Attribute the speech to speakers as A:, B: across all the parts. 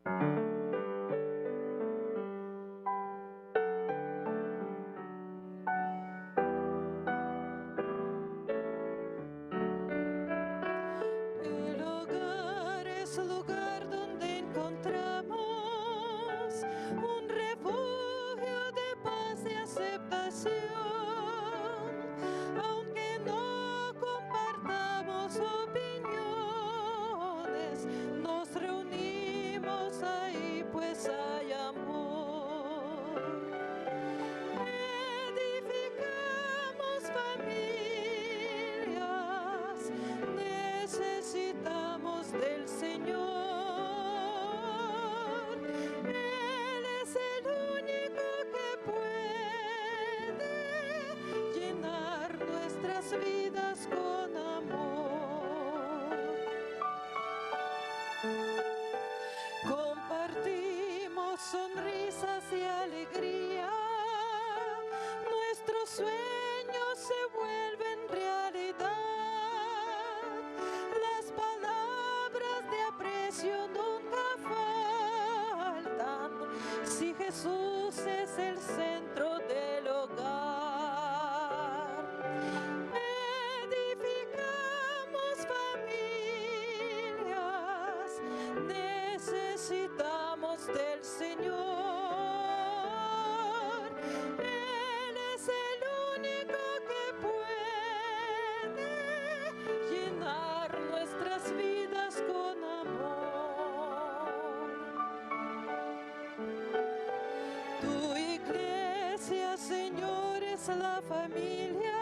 A: El hogar es lugar donde encontramos un refugio de paz y aceptación. Aunque no compartamos opiniones, nos reunimos ahí pues hay amor. Edificamos familias, necesitamos del Señor. Él es el único que puede llenar nuestras vidas con amor. Compartimos sonrisas y alegría, nuestros sueños se vuelven realidad, las palabras de aprecio nunca faltan, si Jesús es el centro del hogar. Edificamos familias, necesitamos del Señor. Él es el único que puede llenar nuestras vidas con amor. Tu iglesia, Señor, es la familia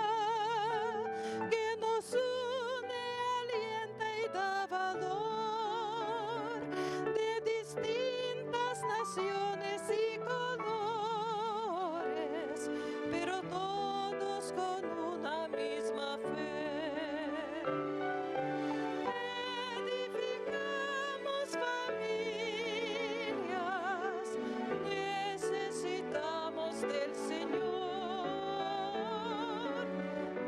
A: que nos une, alienta y da valor, de distintas naciones y colores, pero todos con una misma fe. Edificamos familias, necesitamos del Señor.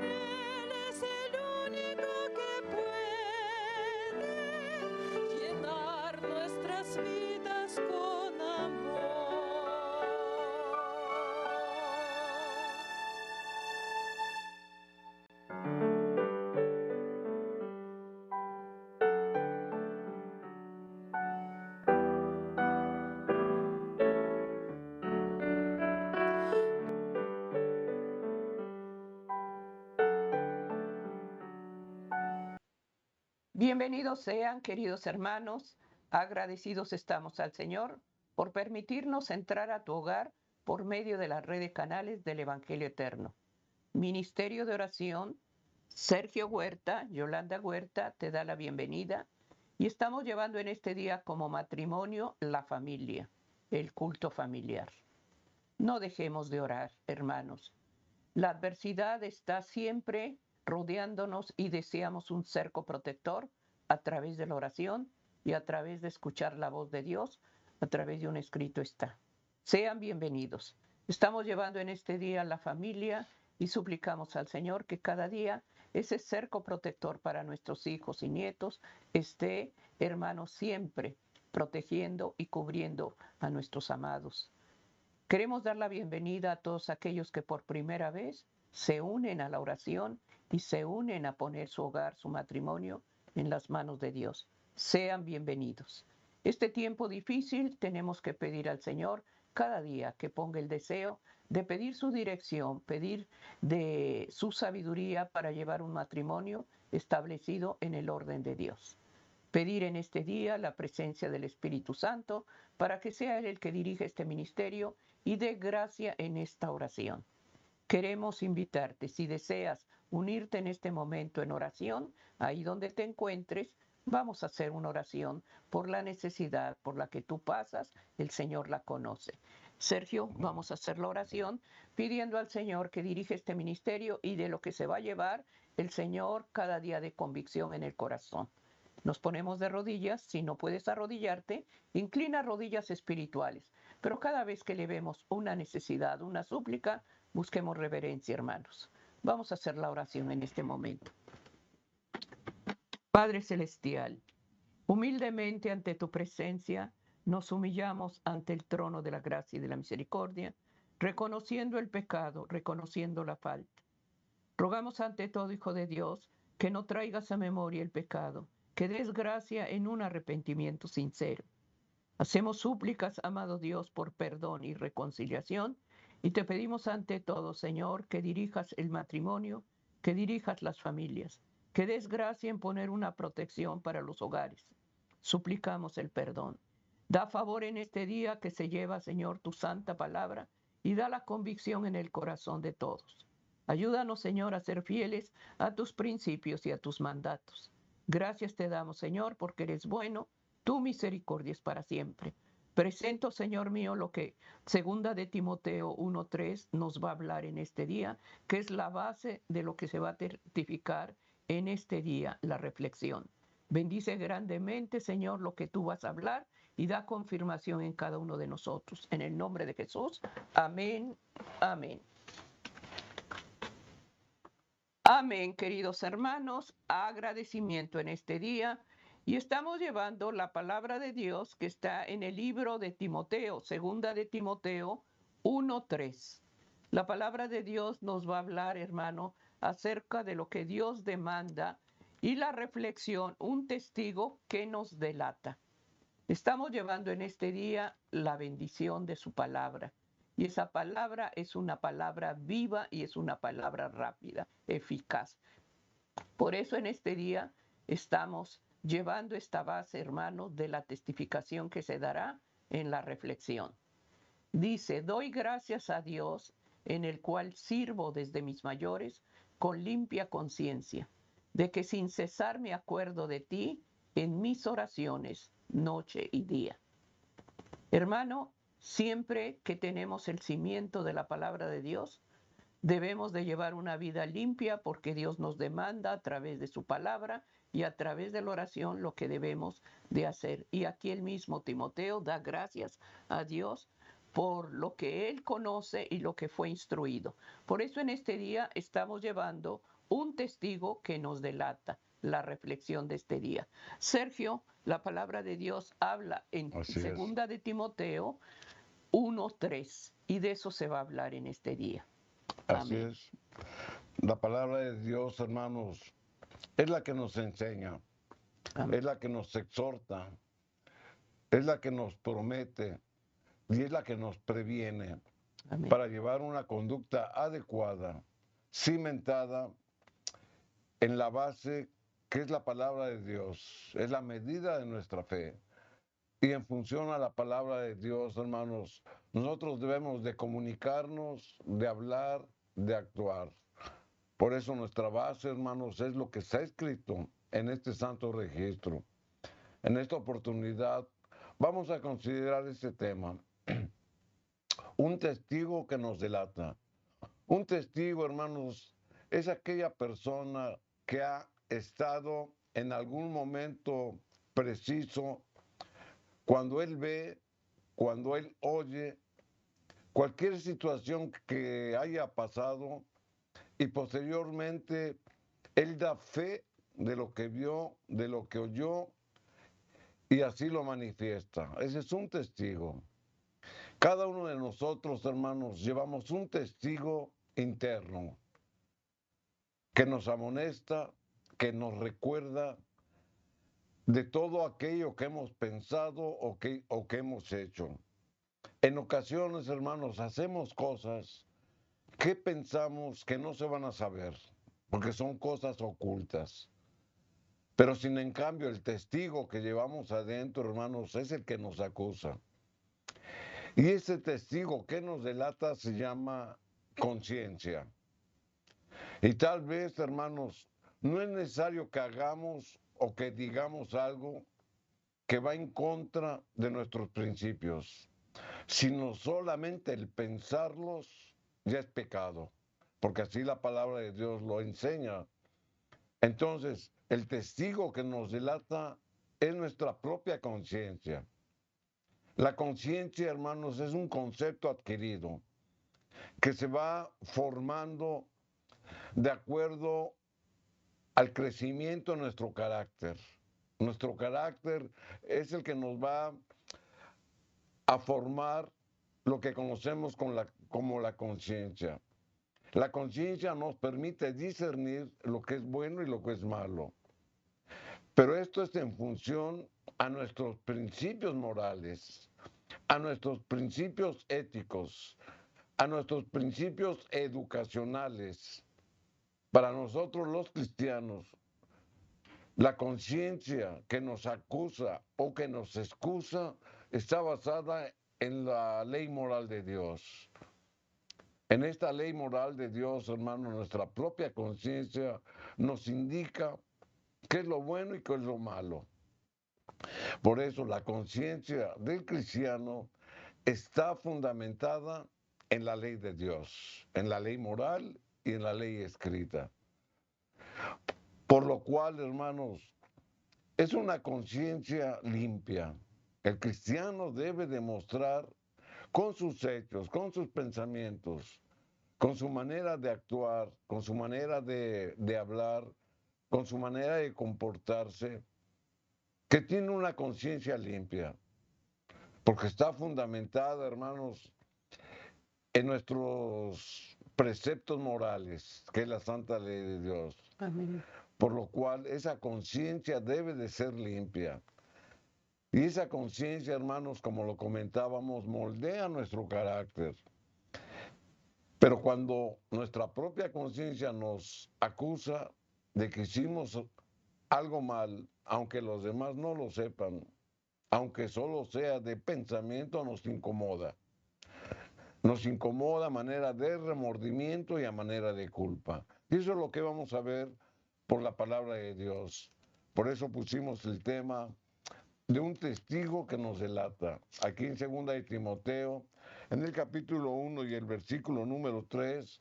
A: Él es el único que puede llenar nuestras vidas con amor.
B: Bienvenidos sean, queridos hermanos, agradecidos estamos al Señor por permitirnos entrar a tu hogar por medio de la red de canales del Evangelio Eterno. Ministerio de Oración, Sergio Huerta, Yolanda Huerta, te da la bienvenida y estamos llevando en este día como matrimonio la familia, el culto familiar. No dejemos de orar, hermanos. La adversidad está siempre rodeándonos y deseamos un cerco protector a través de la oración y a través de escuchar la voz de Dios, a través de un escrito está. Sean bienvenidos. Estamos llevando en este día la familia y suplicamos al Señor que cada día ese cerco protector para nuestros hijos y nietos esté, hermanos, siempre protegiendo y cubriendo a nuestros amados. Queremos dar la bienvenida a todos aquellos que por primera vez se unen a la oración y se unen a poner su hogar, su matrimonio en las manos de Dios. Sean bienvenidos. Este tiempo difícil tenemos que pedir al Señor cada día que ponga el deseo de pedir su dirección, pedir de su sabiduría para llevar un matrimonio establecido en el orden de Dios. Pedir en este día la presencia del Espíritu Santo para que sea Él el que dirija este ministerio y dé gracia en esta oración. Queremos invitarte, si deseas unirte en este momento en oración, ahí donde te encuentres, vamos a hacer una oración por la necesidad por la que tú pasas, el Señor la conoce. Sergio, vamos a hacer la oración pidiendo al Señor que dirija este ministerio y de lo que se va a llevar el Señor cada día de convicción en el corazón. Nos ponemos de rodillas, si no puedes arrodillarte, inclina rodillas espirituales, pero cada vez que le vemos una necesidad, una súplica, busquemos reverencia, hermanos. Vamos a hacer la oración en este momento. Padre Celestial, humildemente ante tu presencia, nos humillamos ante el trono de la gracia y de la misericordia, reconociendo el pecado, reconociendo la falta. Rogamos ante todo, Hijo de Dios, que no traigas a memoria el pecado, que des gracia en un arrepentimiento sincero. Hacemos súplicas, amado Dios, por perdón y reconciliación, y te pedimos ante todo, Señor, que dirijas el matrimonio, que dirijas las familias, que des gracia en poner una protección para los hogares. Suplicamos el perdón. Da favor en este día que se lleva, Señor, tu santa palabra, y da la convicción en el corazón de todos. Ayúdanos, Señor, a ser fieles a tus principios y a tus mandatos. Gracias te damos, Señor, porque eres bueno. Tu misericordia es para siempre. Presento, Señor mío, lo que segunda de Timoteo 1:3 nos va a hablar en este día, que es la base de lo que se va a certificar en este día, la reflexión. Bendice grandemente, Señor, lo que tú vas a hablar y da confirmación en cada uno de nosotros. En el nombre de Jesús. Amén. Amén. Amén, queridos hermanos. Agradecimiento en este día. Y estamos llevando la palabra de Dios que está en el libro de Timoteo, segunda de Timoteo 1:3. La palabra de Dios nos va a hablar, hermano, acerca de lo que Dios demanda y la reflexión, un testigo que nos delata. Estamos llevando en este día la bendición de su palabra. Y esa palabra es una palabra viva y es una palabra rápida, eficaz. Por eso en este día estamos llevando esta base, hermanos, de la testificación que se dará en la reflexión. Dice, doy gracias a Dios, en el cual sirvo desde mis mayores, con limpia conciencia, de que sin cesar me acuerdo de ti en mis oraciones, noche y día. Hermano, siempre que tenemos el cimiento de la palabra de Dios, debemos de llevar una vida limpia porque Dios nos demanda a través de su palabra y a través de la oración lo que debemos de hacer. Y aquí el mismo Timoteo da gracias a Dios por lo que él conoce y lo que fue instruido. Por eso en este día estamos llevando un testigo que nos delata la reflexión de este día. Sergio, la palabra de Dios habla en segunda de Timoteo 1:3 y de eso se va a hablar en este día.
C: Así
B: Amén.
C: es. La palabra de Dios, hermanos, es la que nos enseña,
B: Amén.
C: es la que nos exhorta, es la que nos promete y es la que nos previene
B: Amén.
C: para llevar una conducta adecuada, cimentada en la base que es la palabra de Dios, es la medida de nuestra fe. Y en función a la palabra de Dios, hermanos, nosotros debemos de comunicarnos, de hablar, de actuar. Por eso nuestra base, hermanos, es lo que está escrito en este santo registro. En esta oportunidad vamos a considerar este tema. Un testigo que nos delata. Un testigo, hermanos, es aquella persona que ha estado en algún momento preciso cuando él ve, cuando él oye, cualquier situación que haya pasado y posteriormente él da fe de lo que vio, de lo que oyó y así lo manifiesta. Ese es un testigo. Cada uno de nosotros, hermanos, llevamos un testigo interno que nos amonesta, que nos recuerda de todo aquello que hemos pensado o que hemos hecho. En ocasiones, hermanos, hacemos cosas que pensamos que no se van a saber, porque son cosas ocultas. Pero sin en cambio el testigo que llevamos adentro, hermanos, es el que nos acusa. Y ese testigo que nos delata se llama conciencia. Y tal vez, hermanos, no es necesario que hagamos o que digamos algo que va en contra de nuestros principios, sino solamente el pensarlos ya es pecado, porque así la palabra de Dios lo enseña. Entonces, el testigo que nos delata es nuestra propia conciencia. La conciencia, hermanos, es un concepto adquirido que se va formando de acuerdo al crecimiento de nuestro carácter. Nuestro carácter es el que nos va a formar lo que conocemos como la conciencia. La conciencia nos permite discernir lo que es bueno y lo que es malo. Pero esto es en función a nuestros principios morales, a nuestros principios éticos, a nuestros principios educacionales. Para nosotros los cristianos, la conciencia que nos acusa o que nos excusa está basada en la ley moral de Dios. En esta ley moral de Dios, hermano, nuestra propia conciencia nos indica qué es lo bueno y qué es lo malo. Por eso la conciencia del cristiano está fundamentada en la ley de Dios, en la ley moral y en la ley escrita. Por lo cual, hermanos, es una conciencia limpia. El cristiano debe demostrar con sus hechos, con sus pensamientos, con su manera de actuar, con su manera de hablar, con su manera de comportarse, que tiene una conciencia limpia, porque está fundamentada, hermanos, en nuestros preceptos morales, que es la santa ley de Dios.
B: Amén.
C: Por lo cual esa conciencia debe de ser limpia. Y esa conciencia, hermanos, como lo comentábamos, moldea nuestro carácter. Pero cuando nuestra propia conciencia nos acusa de que hicimos algo mal, aunque los demás no lo sepan, aunque solo sea de pensamiento, nos incomoda. Nos incomoda a manera de remordimiento y a manera de culpa. Y eso es lo que vamos a ver por la palabra de Dios. Por eso pusimos el tema de un testigo que nos delata. Aquí en 2 de Timoteo, en el capítulo 1 y el versículo número 3,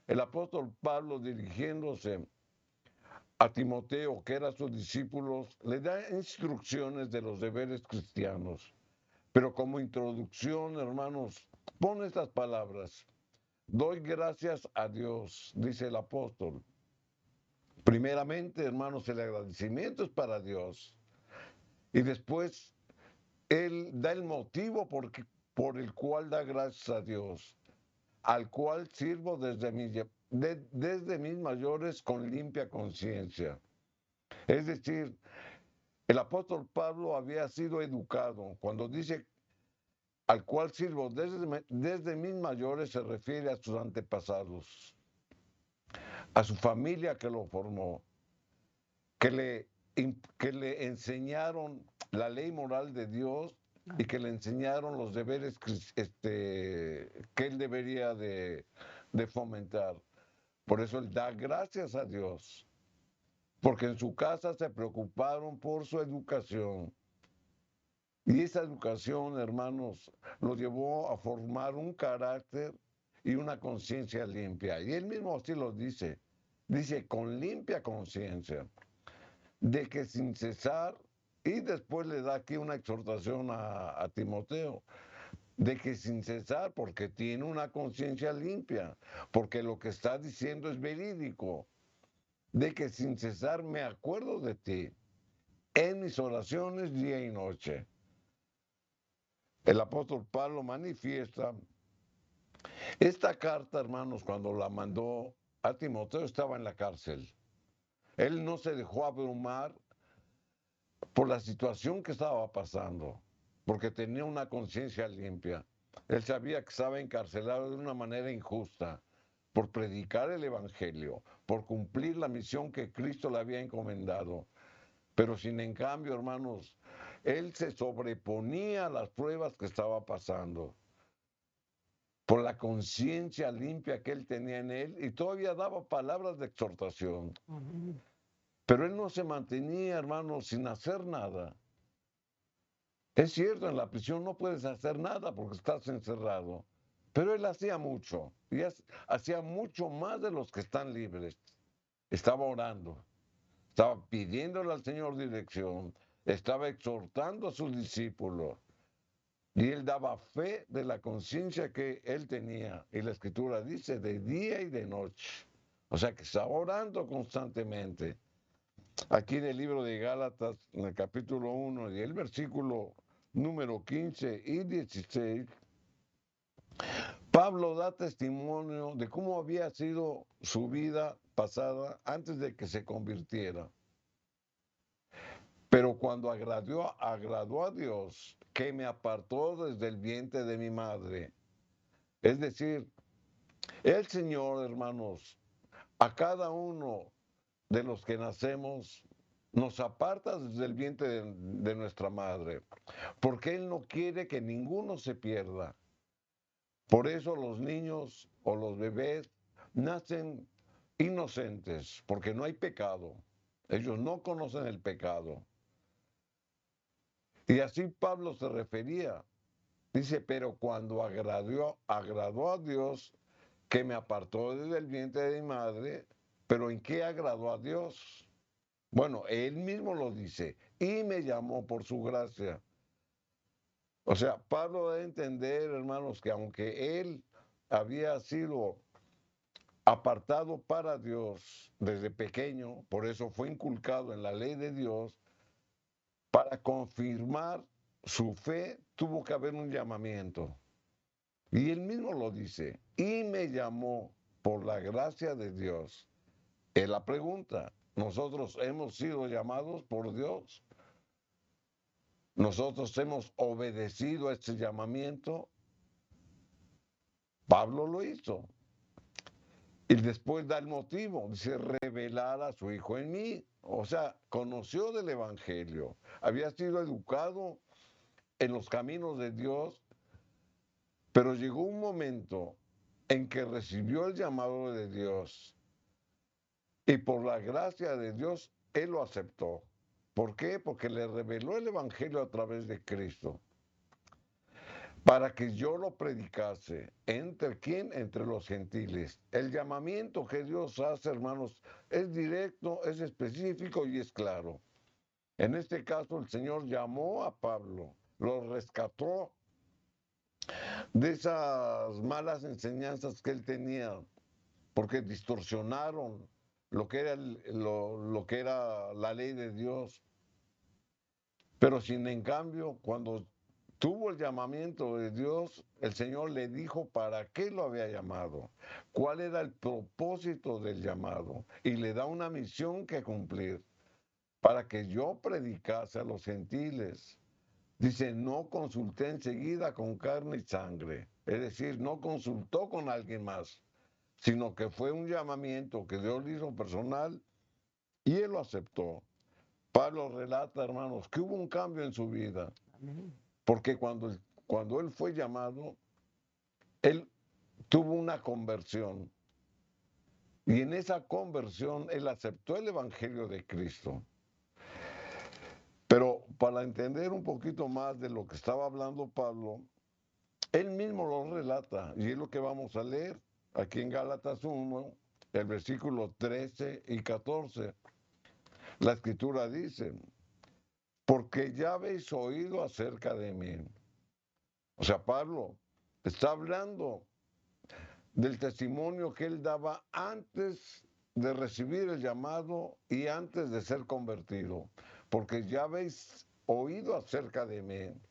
C: el apóstol Pablo, dirigiéndose a Timoteo, que era su discípulo, le da instrucciones de los deberes cristianos. Pero como introducción, hermanos, pone estas palabras. Doy gracias a Dios, dice el apóstol. Primeramente, hermanos, el agradecimiento es para Dios. Y después, él da el motivo por el cual da gracias a Dios, al cual sirvo desde mis mayores con limpia conciencia. Es decir, el apóstol Pablo había sido educado. Cuando dice al cual sirvo desde mis mayores, se refiere a sus antepasados, a su familia que lo formó, que le enseñaron la ley moral de Dios y que le enseñaron los deberes que él debería de fomentar. Por eso él da gracias a Dios, porque en su casa se preocuparon por su educación. Y esa educación, hermanos, lo llevó a formar un carácter y una conciencia limpia. Y él mismo así lo dice. Dice, con limpia conciencia, de que sin cesar, y después le da aquí una exhortación a Timoteo, de que sin cesar, porque tiene una conciencia limpia, porque lo que está diciendo es verídico, de que sin cesar me acuerdo de ti, en mis oraciones día y noche. El apóstol Pablo manifiesta esta carta, hermanos, cuando la mandó a Timoteo, estaba en la cárcel. Él no se dejó abrumar por la situación que estaba pasando, porque tenía una conciencia limpia. Él sabía que estaba encarcelado de una manera injusta por predicar el evangelio, por cumplir la misión que Cristo le había encomendado. Pero sin en cambio, hermanos, él se sobreponía a las pruebas que estaba pasando por la conciencia limpia que él tenía en él, y todavía daba palabras de exhortación. Pero él no se mantenía, hermanos, sin hacer nada. Es cierto, en la prisión no puedes hacer nada porque estás encerrado, pero él hacía mucho, y hacía mucho más de los que están libres. Estaba orando, estaba pidiéndole al Señor dirección, estaba exhortando a sus discípulos, y él daba fe de la conciencia que él tenía. Y la Escritura dice de día y de noche. O sea que estaba orando constantemente. Aquí en el libro de Gálatas, en el capítulo 1 y el versículo número 15 y 16, Pablo da testimonio de cómo había sido su vida pasada antes de que se convirtiera. Pero cuando agradó a Dios, que me apartó desde el vientre de mi madre. Es decir, el Señor, hermanos, a cada uno de los que nacemos, nos aparta desde el vientre de nuestra madre, porque Él no quiere que ninguno se pierda. Por eso los niños o los bebés nacen inocentes, porque no hay pecado. Ellos no conocen el pecado. Y así Pablo se refería. Dice, pero cuando agradó a Dios, que me apartó desde el vientre de mi madre, pero ¿en qué agradó a Dios? Bueno, él mismo lo dice, y me llamó por su gracia. O sea, Pablo da a entender, hermanos, que aunque él había sido apartado para Dios desde pequeño, por eso fue inculcado en la ley de Dios, para confirmar su fe tuvo que haber un llamamiento. Y él mismo lo dice, y me llamó por la gracia de Dios. Es la pregunta, ¿nosotros hemos sido llamados por Dios? ¿Nosotros hemos obedecido a este llamamiento? Pablo lo hizo. Y después da el motivo, dice, revelar a su Hijo en mí. O sea, conoció del Evangelio, había sido educado en los caminos de Dios, pero llegó un momento en que recibió el llamado de Dios y por la gracia de Dios, él lo aceptó. ¿Por qué? Porque le reveló el Evangelio a través de Cristo. Para que yo lo predicase. ¿Entre quién? Entre los gentiles. El llamamiento que Dios hace, hermanos, es directo, es específico y es claro. En este caso, el Señor llamó a Pablo, lo rescató de esas malas enseñanzas que él tenía, porque distorsionaron lo que era, lo que era la ley de Dios. Pero sin en cambio, cuando tuvo el llamamiento de Dios, el Señor le dijo para qué lo había llamado, cuál era el propósito del llamado, y le da una misión que cumplir, para que yo predicase a los gentiles. Dice, no consulté enseguida con carne y sangre, es decir, no consultó con alguien más, sino que fue un llamamiento que Dios le hizo personal y él lo aceptó. Pablo relata, hermanos, que hubo un cambio en su vida,
B: Amén.
C: porque cuando él fue llamado, él tuvo una conversión. Y en esa conversión él aceptó el Evangelio de Cristo. Pero para entender un poquito más de lo que estaba hablando Pablo, él mismo lo relata, y es lo que vamos a leer aquí en Gálatas 1, el versículo 13 y 14. La escritura dice, porque ya habéis oído acerca de mí. O sea, Pablo está hablando del testimonio que él daba antes de recibir el llamado y antes de ser convertido, porque ya habéis oído acerca de mí,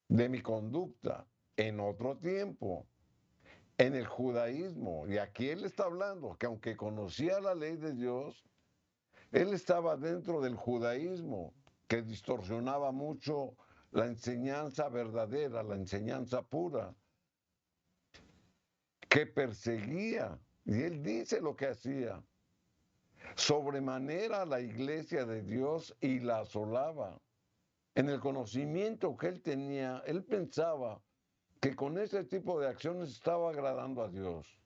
C: de mi conducta en otro tiempo, en el judaísmo. Y aquí él está hablando que aunque conocía la ley de Dios, él estaba dentro del judaísmo, que distorsionaba mucho la enseñanza verdadera, la enseñanza pura, que perseguía, y él dice lo que hacía, sobremanera a la iglesia de Dios y la asolaba. En el conocimiento que él tenía, él pensaba que con ese tipo de acciones estaba agradando a Dios,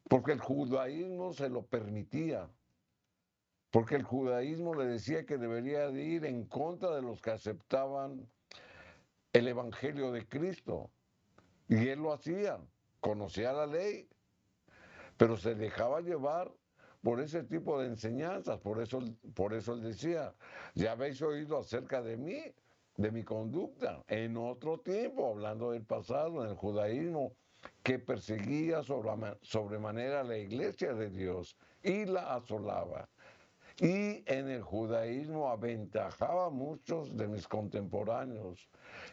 C: porque el judaísmo se lo permitía, porque el judaísmo le decía que debería de ir en contra de los que aceptaban el Evangelio de Cristo. Y él lo hacía, conocía la ley, pero se dejaba llevar por ese tipo de enseñanzas. Por eso él decía, ya habéis oído acerca de mí, de mi conducta, en otro tiempo, hablando del pasado, en el judaísmo, que perseguía sobremanera a la iglesia de Dios y la asolaba. y en el judaísmo aventajaba a muchos de mis contemporáneos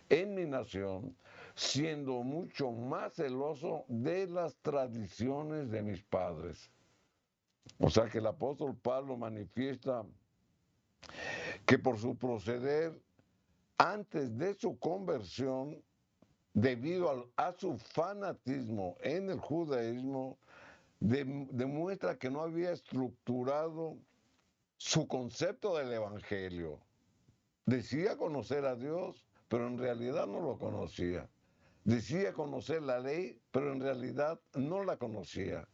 C: en mi nación, siendo mucho más celoso de las tradiciones de mis padres. O sea que el apóstol Pablo manifiesta que por su proceder antes de su conversión, debido a su fanatismo en el judaísmo, demuestra que no había estructurado su concepto del evangelio. Decía conocer a Dios, pero en realidad no lo conocía. Decía conocer la ley, pero en realidad no la conocía.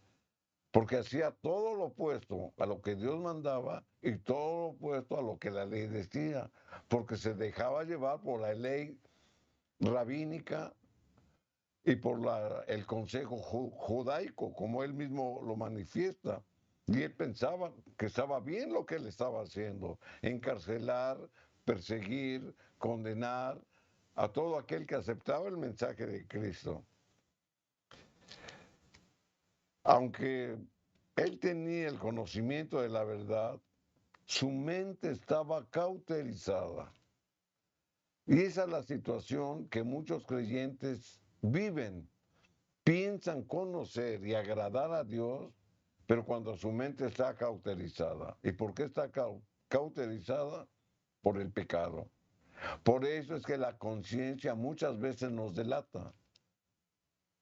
C: Porque hacía todo lo opuesto a lo que Dios mandaba y todo lo opuesto a lo que la ley decía. Porque se dejaba llevar por la ley rabínica y por el consejo judaico, como él mismo lo manifiesta. Y él pensaba que estaba bien lo que él estaba haciendo, encarcelar, perseguir, condenar a todo aquel que aceptaba el mensaje de Cristo. Aunque él tenía el conocimiento de la verdad, su mente estaba cauterizada. Y esa es la situación que muchos creyentes viven. Piensan conocer y agradar a Dios, pero cuando su mente está cauterizada. ¿Y por qué está cauterizada? Por el pecado. Por eso es que la conciencia muchas veces nos delata.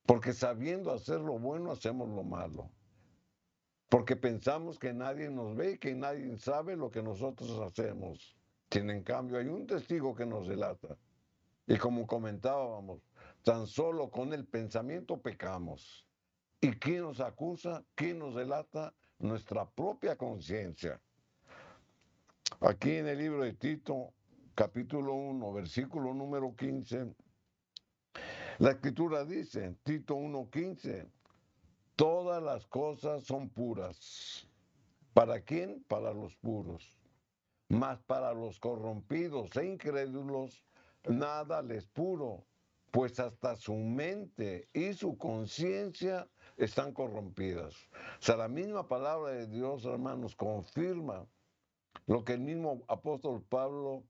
C: Porque sabiendo hacer lo bueno, hacemos lo malo. Porque pensamos que nadie nos ve y que nadie sabe lo que nosotros hacemos. Sin en cambio, hay un testigo que nos delata. Y como comentábamos, tan solo con el pensamiento pecamos. ¿Y quién nos acusa? ¿Quién nos delata? Nuestra propia conciencia. Aquí en el libro de Tito, capítulo 1, versículo número 15, la escritura dice, Tito 1:15, todas las cosas son puras. ¿Para quién? Para los puros. Mas para los corrompidos e incrédulos, nada les puro, pues hasta su mente y su conciencia están corrompidas. O sea, la misma palabra de Dios, hermanos, confirma lo que el mismo apóstol Pablo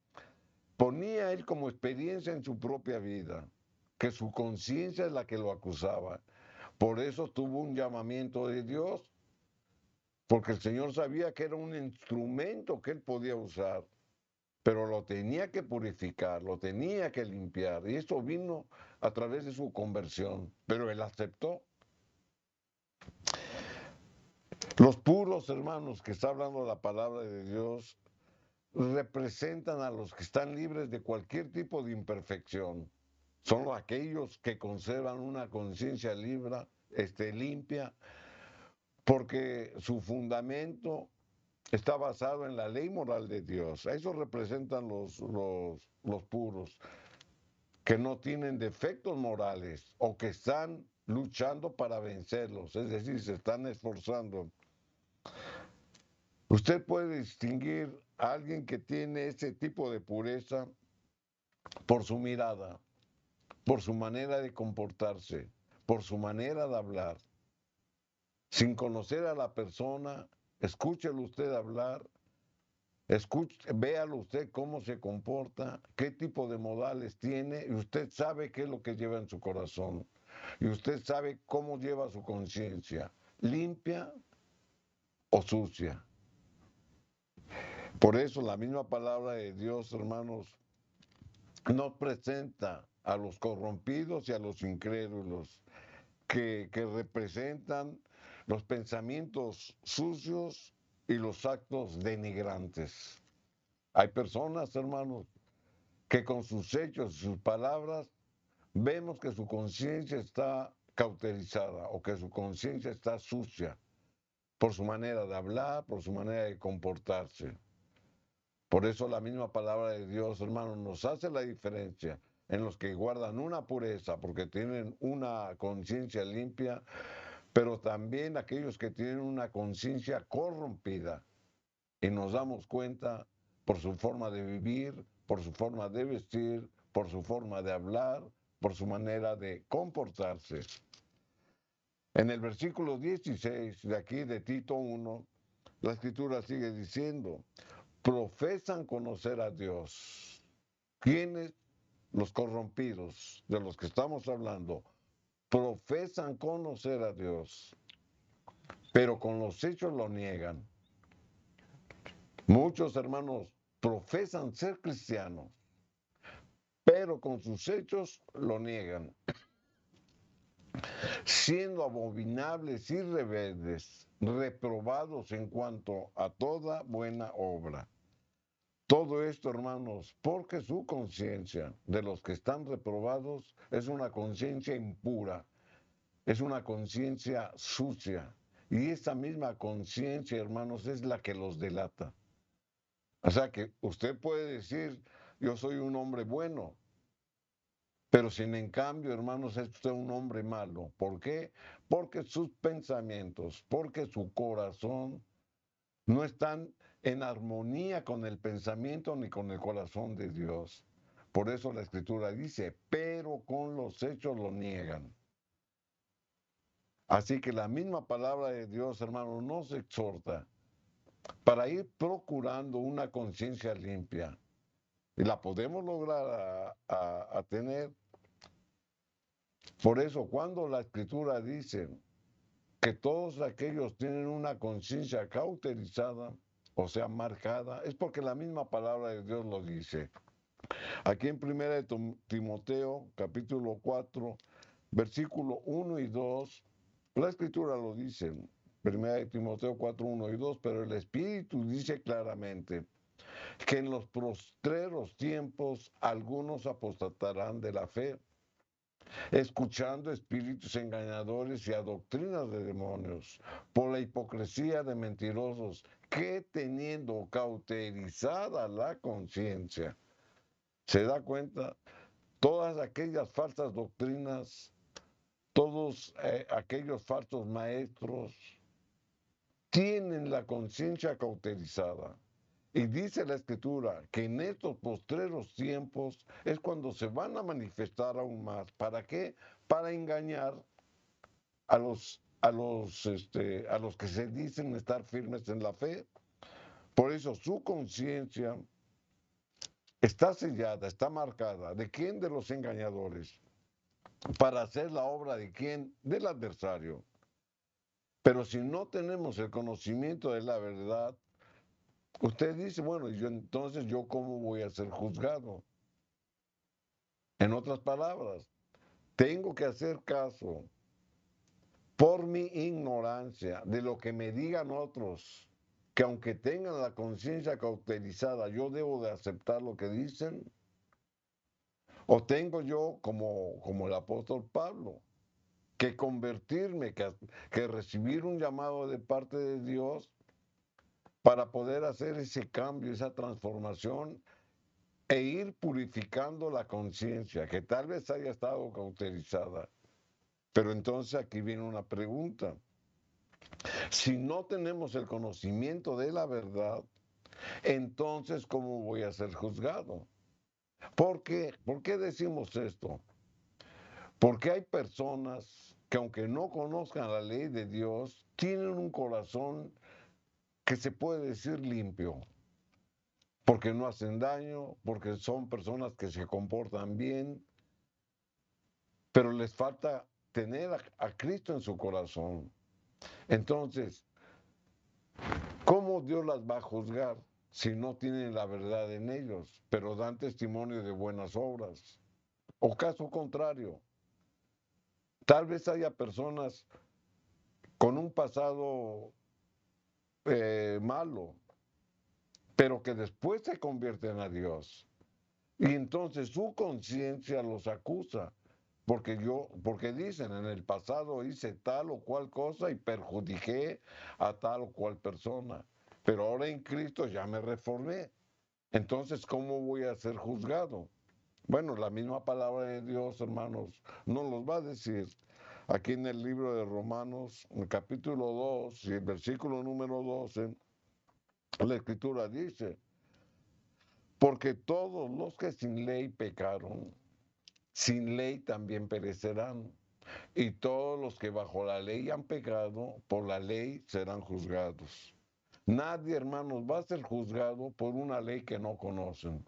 C: ponía él como experiencia en su propia vida, que su conciencia es la que lo acusaba. Por eso tuvo un llamamiento de Dios, porque el Señor sabía que era un instrumento que él podía usar, pero lo tenía que purificar, lo tenía que limpiar, y eso vino a través de su conversión, pero él aceptó. Los puros, hermanos, que está hablando la palabra de Dios, representan a los que están libres de cualquier tipo de imperfección. Son aquellos que conservan una conciencia limpia, porque su fundamento está basado en la ley moral de Dios. A eso representan los puros, que no tienen defectos morales o que están luchando para vencerlos, es decir, se están esforzando. Usted puede distinguir a alguien que tiene ese tipo de pureza por su mirada, por su manera de comportarse, por su manera de hablar. Sin conocer a la persona, escúchelo usted hablar, véalo usted cómo se comporta, qué tipo de modales tiene, y usted sabe qué es lo que lleva en su corazón. Y usted sabe cómo lleva su conciencia, limpia o sucia. Por eso la misma palabra de Dios, hermanos, nos presenta a los corrompidos y a los incrédulos, que representan los pensamientos sucios y los actos denigrantes. Hay personas, hermanos, que con sus hechos y sus palabras vemos que su conciencia está cauterizada o que su conciencia está sucia por su manera de hablar, por su manera de comportarse. Por eso la misma palabra de Dios, hermanos, nos hace la diferencia en los que guardan una pureza porque tienen una conciencia limpia, pero también aquellos que tienen una conciencia corrompida. Y nos damos cuenta por su forma de vivir, por su forma de vestir, por su forma de hablar, por su manera de comportarse. En el versículo 16 de aquí de Tito 1, la Escritura sigue diciendo, profesan conocer a Dios. ¿Quiénes? Los corrompidos, de los que estamos hablando, profesan conocer a Dios, pero con los hechos lo niegan. Muchos hermanos profesan ser cristianos, pero con sus hechos lo niegan, siendo abominables y rebeldes, reprobados en cuanto a toda buena obra. Todo esto, hermanos, porque su conciencia de los que están reprobados es una conciencia impura, es una conciencia sucia. Y esa misma conciencia, hermanos, es la que los delata. O sea que usted puede decir, yo soy un hombre bueno, pero sin en cambio, hermanos, es usted un hombre malo. ¿Por qué? Porque sus pensamientos, porque su corazón no están en armonía con el pensamiento ni con el corazón de Dios. Por eso la Escritura dice, pero con los hechos lo niegan. Así que la misma palabra de Dios, hermano, nos exhorta para ir procurando una conciencia limpia. Y la podemos lograr a tener. Por eso, cuando la Escritura dice que todos aquellos tienen una conciencia cauterizada, o sea, marcada, es porque la misma palabra de Dios lo dice. Aquí en 1 Timoteo, capítulo 4, versículo 1 y 2, la Escritura lo dice, 1 Timoteo 4, 1 y 2, pero el Espíritu dice claramente que en los postreros tiempos algunos apostatarán de la fe, escuchando espíritus engañadores y a doctrinas de demonios, por la hipocresía de mentirosos, que teniendo cauterizada la conciencia, ¿se da cuenta? Todas aquellas falsas doctrinas, todos aquellos falsos maestros, tienen la conciencia cauterizada. Y dice la Escritura que en estos postreros tiempos es cuando se van a manifestar aún más. ¿Para qué? Para engañar a los que se dicen estar firmes en la fe. Por eso su conciencia está sellada, está marcada. ¿De quién? De los engañadores. Para hacer la obra de quién? Del adversario. Pero si no tenemos el conocimiento de la verdad, usted dice, bueno, entonces yo cómo voy a ser juzgado. En otras palabras, tengo que hacer caso por mi ignorancia de lo que me digan otros, que aunque tengan la conciencia cauterizada, yo debo de aceptar lo que dicen. O tengo yo, como el apóstol Pablo, que convertirme, que recibir un llamado de parte de Dios para poder hacer ese cambio, esa transformación e ir purificando la conciencia, que tal vez haya estado cauterizada. Pero entonces aquí viene una pregunta. Si no tenemos el conocimiento de la verdad, entonces ¿cómo voy a ser juzgado? ¿Por qué? ¿Por qué decimos esto? Porque hay personas que aunque no conozcan la ley de Dios, tienen un corazón que se puede decir limpio, porque no hacen daño, porque son personas que se comportan bien, pero les falta tener a Cristo en su corazón. Entonces, ¿cómo Dios las va a juzgar si no tienen la verdad en ellos, pero dan testimonio de buenas obras? O caso contrario, tal vez haya personas con un pasado malo, pero que después se convierten a Dios. Y entonces su conciencia los acusa, porque dicen, en el pasado hice tal o cual cosa y perjudiqué a tal o cual persona, pero ahora en Cristo ya me reformé. Entonces, ¿cómo voy a ser juzgado? Bueno, la misma palabra de Dios, hermanos, nos los va a decir aquí en el libro de Romanos, en el capítulo 2 y el versículo número 12, la Escritura dice, porque todos los que sin ley pecaron, sin ley también perecerán. Y todos los que bajo la ley han pecado, por la ley serán juzgados. Nadie, hermanos, va a ser juzgado por una ley que no conocen.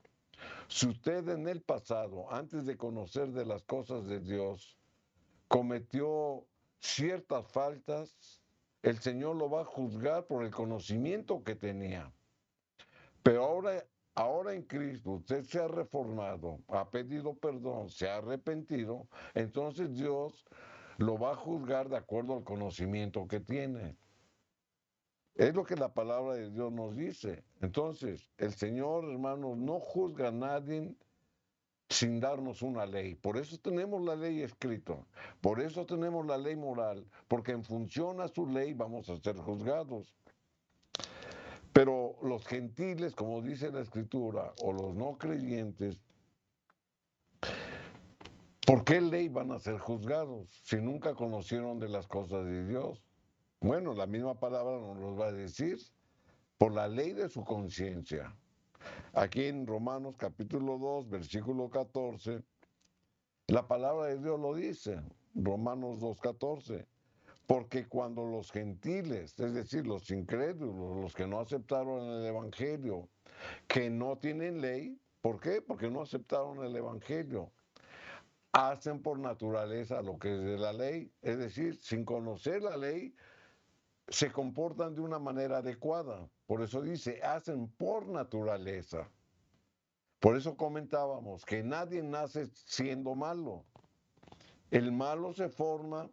C: Si usted en el pasado, antes de conocer de las cosas de Dios, cometió ciertas faltas, el Señor lo va a juzgar por el conocimiento que tenía. Pero ahora en Cristo usted se ha reformado, ha pedido perdón, se ha arrepentido, entonces Dios lo va a juzgar de acuerdo al conocimiento que tiene. Es lo que la palabra de Dios nos dice. Entonces, el Señor, hermanos, no juzga a nadie sin darnos una ley. Por eso tenemos la ley escrita, por eso tenemos la ley moral, porque en función a su ley vamos a ser juzgados. Pero los gentiles, como dice la Escritura, o los no creyentes, ¿por qué ley van a ser juzgados si nunca conocieron de las cosas de Dios? Bueno, la misma palabra nos lo va a decir, por la ley de su conciencia. Aquí en Romanos capítulo 2, versículo 14, la palabra de Dios lo dice, Romanos 2:14, porque cuando los gentiles, es decir, los incrédulos, los que no aceptaron el Evangelio, que no tienen ley, ¿por qué? Porque no aceptaron el Evangelio, hacen por naturaleza lo que es de la ley, es decir, sin conocer la ley, se comportan de una manera adecuada. Por eso dice, hacen por naturaleza. Por eso comentábamos que nadie nace siendo malo. El malo se forma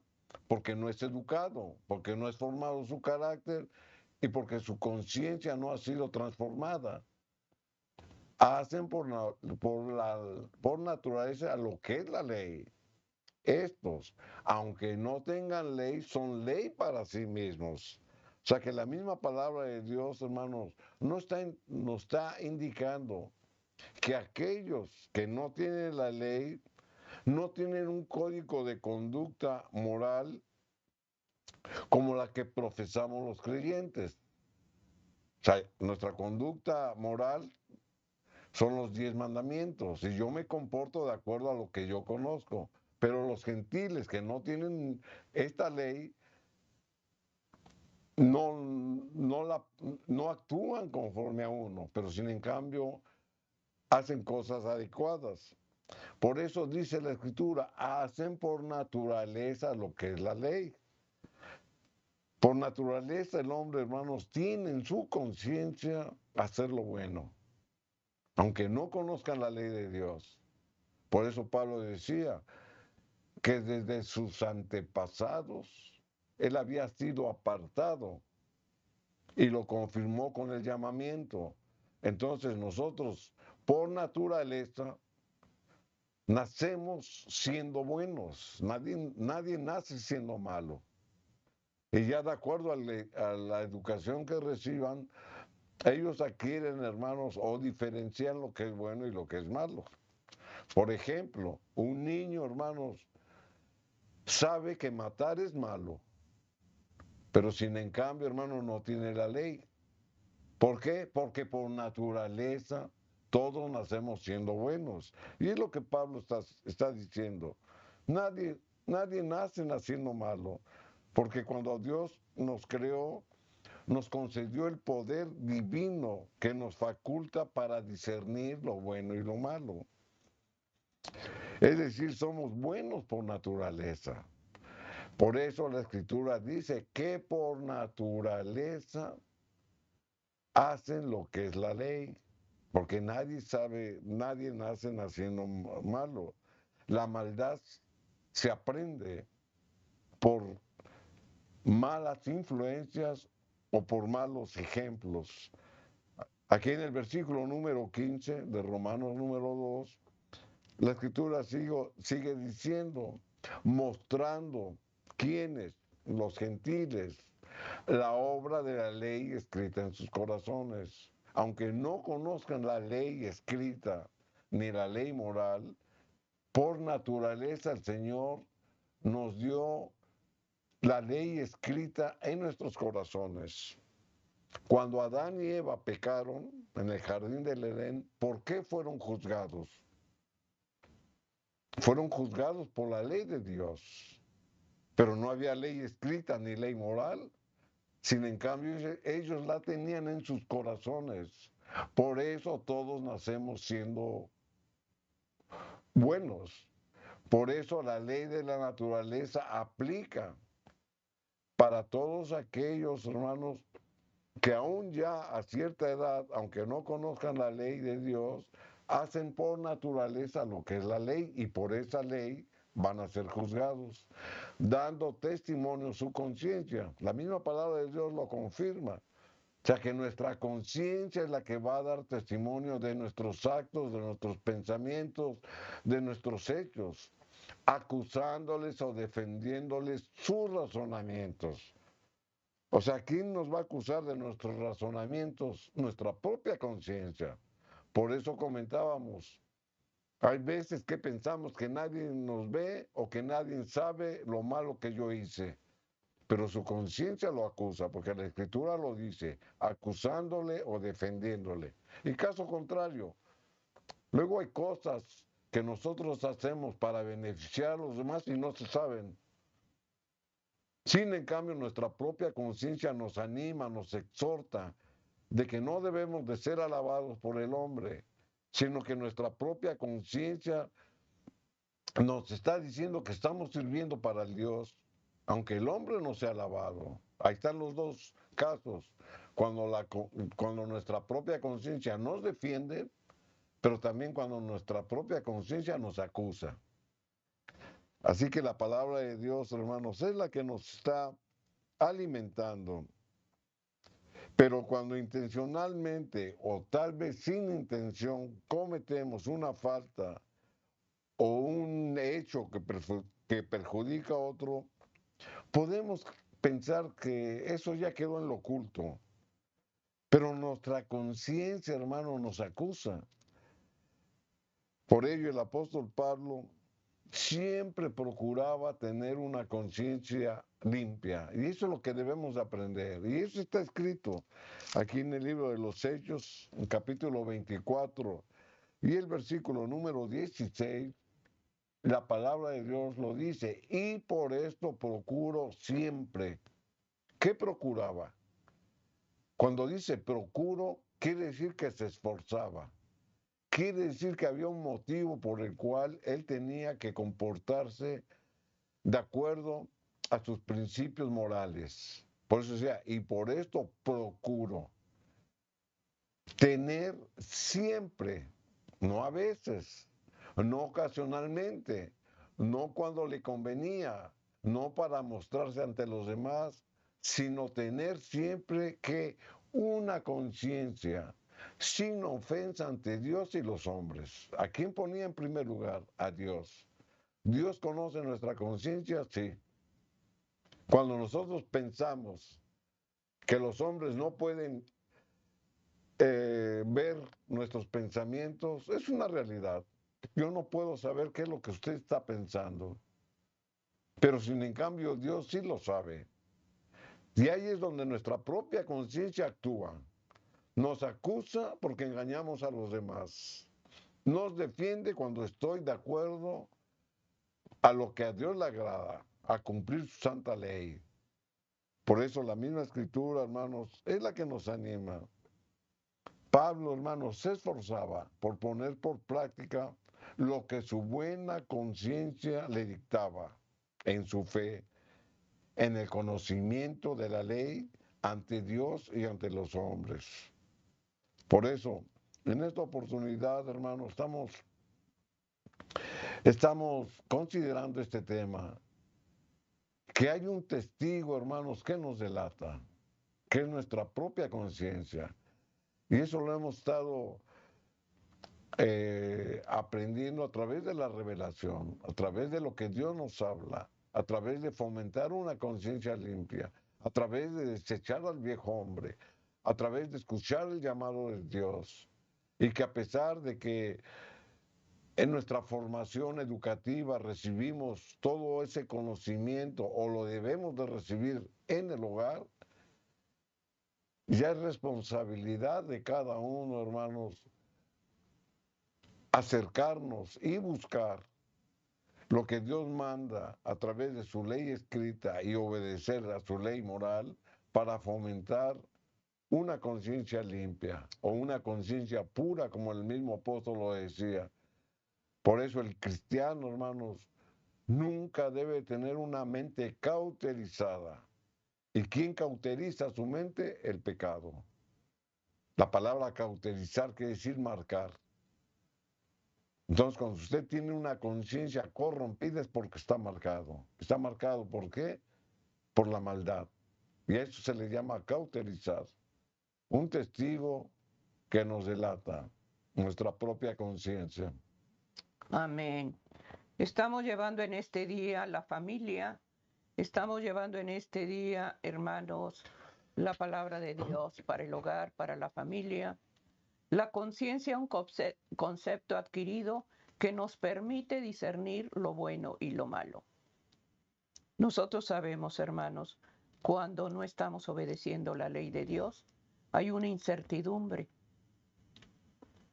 C: porque no es educado, porque no es formado su carácter y porque su conciencia no ha sido transformada. Hacen por naturaleza lo que es la ley. Estos, aunque no tengan ley, son ley para sí mismos. O sea que la misma palabra de Dios, hermanos, nos está indicando que aquellos que no tienen la ley no tienen un código de conducta moral como la que profesamos los creyentes. O sea, nuestra conducta moral son los 10 mandamientos y yo me comporto de acuerdo a lo que yo conozco. Pero los gentiles que no tienen esta ley no actúan conforme a uno, pero sin en cambio hacen cosas adecuadas. Por eso dice la Escritura, hacen por naturaleza lo que es la ley. Por naturaleza el hombre, hermanos, tiene en su conciencia hacer lo bueno, aunque no conozcan la ley de Dios. Por eso Pablo decía que desde sus antepasados él había sido apartado y lo confirmó con el llamamiento. Entonces nosotros, por naturaleza, nacemos siendo buenos. Nadie nace siendo malo. Y ya de acuerdo a la educación que reciban, ellos adquieren, hermanos, o diferencian lo que es bueno y lo que es malo. Por ejemplo, un niño, hermanos, sabe que matar es malo, pero sin en cambio, hermanos, no tiene la ley. ¿Por qué? Porque por naturaleza todos nacemos siendo buenos. Y es lo que Pablo está diciendo. Nadie nace naciendo malo, porque cuando Dios nos creó, nos concedió el poder divino que nos faculta para discernir lo bueno y lo malo. Es decir, somos buenos por naturaleza. Por eso la Escritura dice que por naturaleza hacen lo que es la ley, porque nadie nace naciendo malo. La maldad se aprende por malas influencias o por malos ejemplos. Aquí en el versículo número 15 de Romanos número 2, la Escritura sigue diciendo, mostrando quiénes, los gentiles, la obra de la ley escrita en sus corazones. Aunque no conozcan la ley escrita ni la ley moral, por naturaleza el Señor nos dio la ley escrita en nuestros corazones. Cuando Adán y Eva pecaron en el jardín del Edén, ¿por qué fueron juzgados? Fueron juzgados por la ley de Dios, pero no había ley escrita ni ley moral. Sin en cambio, ellos la tenían en sus corazones. Por eso todos nacemos siendo buenos. Por eso la ley de la naturaleza aplica para todos aquellos hermanos que aún ya a cierta edad, aunque no conozcan la ley de Dios, hacen por naturaleza lo que es la ley y por esa ley van a ser juzgados, dando testimonio su conciencia. La misma palabra de Dios lo confirma. O sea que nuestra conciencia es la que va a dar testimonio de nuestros actos, de nuestros pensamientos, de nuestros hechos, acusándoles o defendiéndoles sus razonamientos. O sea, ¿quién nos va a acusar de nuestros razonamientos? Nuestra propia conciencia. Por eso comentábamos, hay veces que pensamos que nadie nos ve o que nadie sabe lo malo que yo hice, pero su conciencia lo acusa, porque la Escritura lo dice, acusándole o defendiéndole. Y caso contrario, luego hay cosas que nosotros hacemos para beneficiar a los demás y no se saben. Sin en cambio, nuestra propia conciencia nos anima, nos exhorta de que no debemos de ser alabados por el hombre, sino que nuestra propia conciencia nos está diciendo que estamos sirviendo para el Dios, aunque el hombre no sea alabado. Ahí están los dos casos, cuando nuestra propia conciencia nos defiende, pero también cuando nuestra propia conciencia nos acusa. Así que la palabra de Dios, hermanos, es la que nos está alimentando. Pero cuando intencionalmente o tal vez sin intención cometemos una falta o un hecho que perjudica a otro, podemos pensar que eso ya quedó en lo oculto. Pero nuestra conciencia, hermano, nos acusa. Por ello el apóstol Pablo siempre procuraba tener una conciencia limpia. Y eso es lo que debemos aprender. Y eso está escrito aquí en el libro de los Hechos, en capítulo 24, y el versículo número 16. La palabra de Dios lo dice, y por esto procuro siempre. ¿Qué procuraba? Cuando dice procuro, quiere decir que se esforzaba. Quiere decir que había un motivo por el cual él tenía que comportarse de acuerdo a sus principios morales. Por eso decía, y por esto procuro tener siempre, no a veces, no ocasionalmente, no cuando le convenía, no para mostrarse ante los demás, sino tener siempre que una conciencia sin ofensa ante Dios y los hombres. ¿A quién ponía en primer lugar? A Dios. ¿Dios conoce nuestra conciencia? Sí. Cuando nosotros pensamos que los hombres no pueden ver nuestros pensamientos, es una realidad. Yo no puedo saber qué es lo que usted está pensando, pero sin en cambio Dios sí lo sabe. Y ahí es donde nuestra propia conciencia actúa. Nos acusa porque engañamos a los demás. Nos defiende cuando estoy de acuerdo a lo que a Dios le agrada, a cumplir su santa ley. Por eso la misma escritura, hermanos, es la que nos anima. Pablo, hermanos, se esforzaba por poner por práctica lo que su buena conciencia le dictaba en su fe, en el conocimiento de la ley ante Dios y ante los hombres. Por eso, en esta oportunidad, hermanos, estamos considerando este tema, que hay un testigo, hermanos, que nos delata, que es nuestra propia conciencia. Y eso lo hemos estado aprendiendo a través de la revelación, a través de lo que Dios nos habla, a través de fomentar una conciencia limpia, a través de desechar al viejo hombre, a través de escuchar el llamado de Dios. Y que a pesar de que en nuestra formación educativa recibimos todo ese conocimiento o lo debemos de recibir en el hogar, ya es responsabilidad de cada uno, hermanos, acercarnos y buscar lo que Dios manda a través de su ley escrita y obedecer a su ley moral para fomentar una conciencia limpia o una conciencia pura, como el mismo apóstol lo decía. Por eso el cristiano, hermanos, nunca debe tener una mente cauterizada. ¿Y quién cauteriza su mente? El pecado. La palabra cauterizar quiere decir marcar. Entonces, cuando usted tiene una conciencia corrompida es porque está marcado. ¿Está marcado por qué? Por la maldad. Y a eso se le llama cauterizar. Un testigo que nos delata nuestra propia conciencia.
B: Amén. Estamos llevando en este día la familia, estamos llevando en este día, hermanos, la palabra de Dios para el hogar, para la familia. La conciencia, un concepto adquirido que nos permite discernir lo bueno y lo malo. Nosotros sabemos, hermanos, cuando no estamos obedeciendo la ley de Dios, hay una incertidumbre,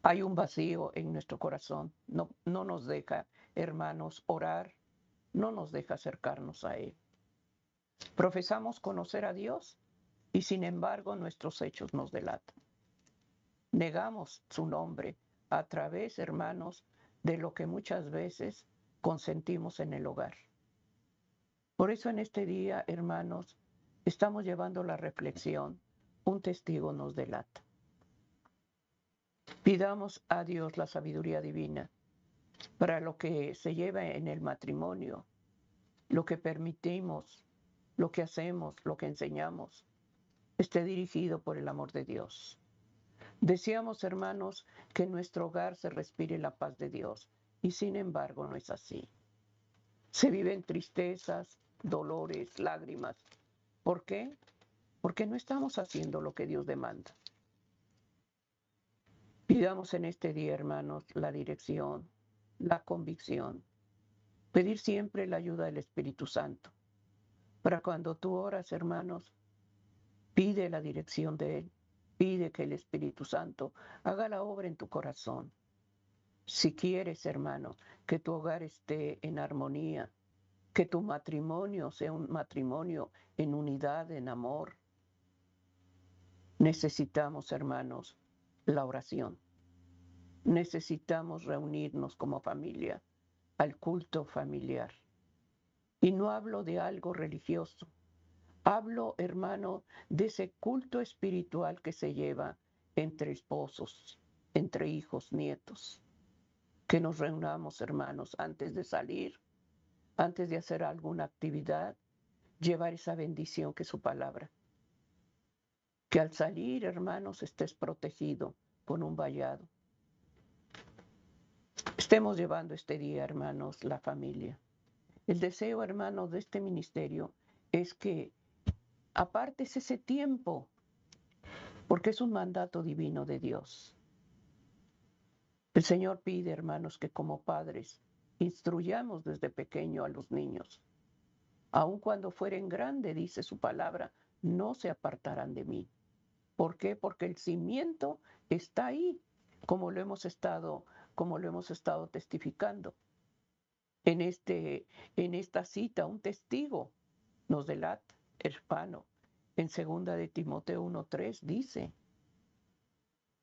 B: hay un vacío en nuestro corazón. No nos deja, hermanos, orar, no nos deja acercarnos a Él. Profesamos conocer a Dios y sin embargo nuestros hechos nos delatan. Negamos su nombre a través, hermanos, de lo que muchas veces consentimos en el hogar. Por eso en este día, hermanos, estamos llevando la reflexión. Un testigo nos delata. Pidamos a Dios la sabiduría divina para lo que se lleva en el matrimonio, lo que permitimos, lo que hacemos, lo que enseñamos, esté dirigido por el amor de Dios. Deseamos, hermanos, que en nuestro hogar se respire la paz de Dios, y sin embargo no es así. Se viven tristezas, dolores, lágrimas. ¿Por qué? Porque no estamos haciendo lo que Dios demanda. Pidamos en este día, hermanos, la dirección, la convicción, pedir siempre la ayuda del Espíritu Santo. Para cuando tú oras, hermanos, pide la dirección de Él. Pide que el Espíritu Santo haga la obra en tu corazón. Si quieres, hermano, que tu hogar esté en armonía, que tu matrimonio sea un matrimonio en unidad, en amor, necesitamos, hermanos, la oración. Necesitamos reunirnos como familia al culto familiar. Y no hablo de algo religioso. Hablo, hermano, de ese culto espiritual que se lleva entre esposos, entre hijos, nietos. Que nos reunamos, hermanos, antes de salir, antes de hacer alguna actividad, llevar esa bendición que es su palabra. Que al salir, hermanos, estés protegido con un vallado. Estemos llevando este día, hermanos, la familia. El deseo, hermanos, de este ministerio es que apartes ese tiempo, porque es un mandato divino de Dios. El Señor pide, hermanos, que como padres instruyamos desde pequeño a los niños. Aun cuando fueren grandes, dice su palabra, no se apartarán de mí. ¿Por qué? Porque el cimiento está ahí, como lo hemos estado testificando. En esta cita, un testigo nos delata, hermano. En 2 de Timoteo 1:3 dice